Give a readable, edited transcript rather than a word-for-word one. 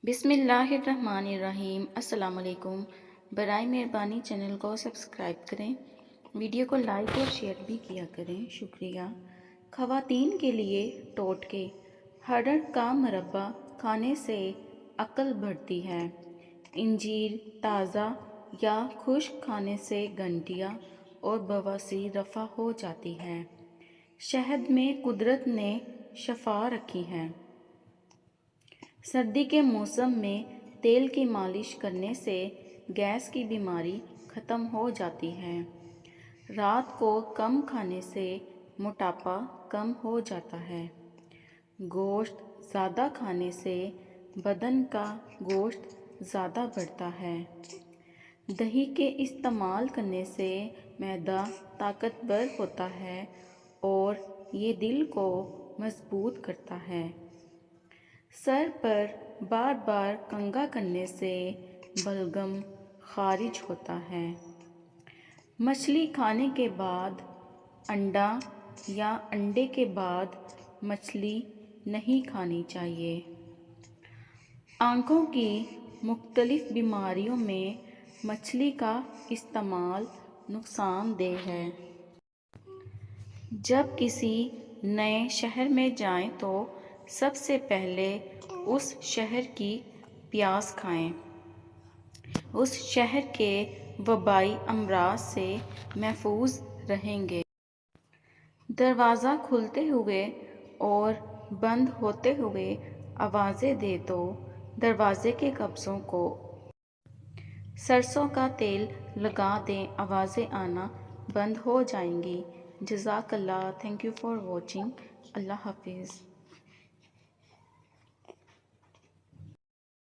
بسم اللہ الرحمن الرحیم۔ السلام علیکم۔ برائے مہربانی چینل کو سبسکرائب کریں، ویڈیو کو لائک اور شیئر بھی کیا کریں، شکریہ۔ خواتین کے لیے ٹوٹکے۔ ہرڑ کا مربع کھانے سے عقل بڑھتی ہے۔ انجیر تازہ یا خشک کھانے سے گنٹیا اور بواسیر رفع ہو جاتی ہے۔ شہد میں قدرت نے شفا رکھی ہے۔ سردی کے موسم میں تیل کی مالش کرنے سے گیس کی بیماری ختم ہو جاتی ہے۔ رات کو کم کھانے سے موٹاپا کم ہو جاتا ہے۔ گوشت زیادہ کھانے سے بدن کا گوشت زیادہ بڑھتا ہے۔ دہی کے استعمال کرنے سے معدہ طاقتور ہوتا ہے اور یہ دل کو مضبوط کرتا ہے۔ سر پر بار بار کنگھا کرنے سے بلغم خارج ہوتا ہے۔ مچھلی کھانے کے بعد انڈا یا انڈے کے بعد مچھلی نہیں کھانی چاہیے۔ آنکھوں کی مختلف بیماریوں میں مچھلی کا استعمال نقصان دہ ہے۔ جب کسی نئے شہر میں جائیں تو سب سے پہلے اس شہر کی پیاز کھائیں۔ اس شہر کے وبائی امراض سے محفوظ رہیں گے۔ دروازہ کھلتے ہوئے اور بند ہوتے ہوئے آوازیں دیں تو دروازے کے قفلوں کو سرسوں کا تیل لگا دیں، آوازیں آنا بند ہو جائیں گی۔ جزاک اللہ۔ Thank you for watching. اللہ حافظ۔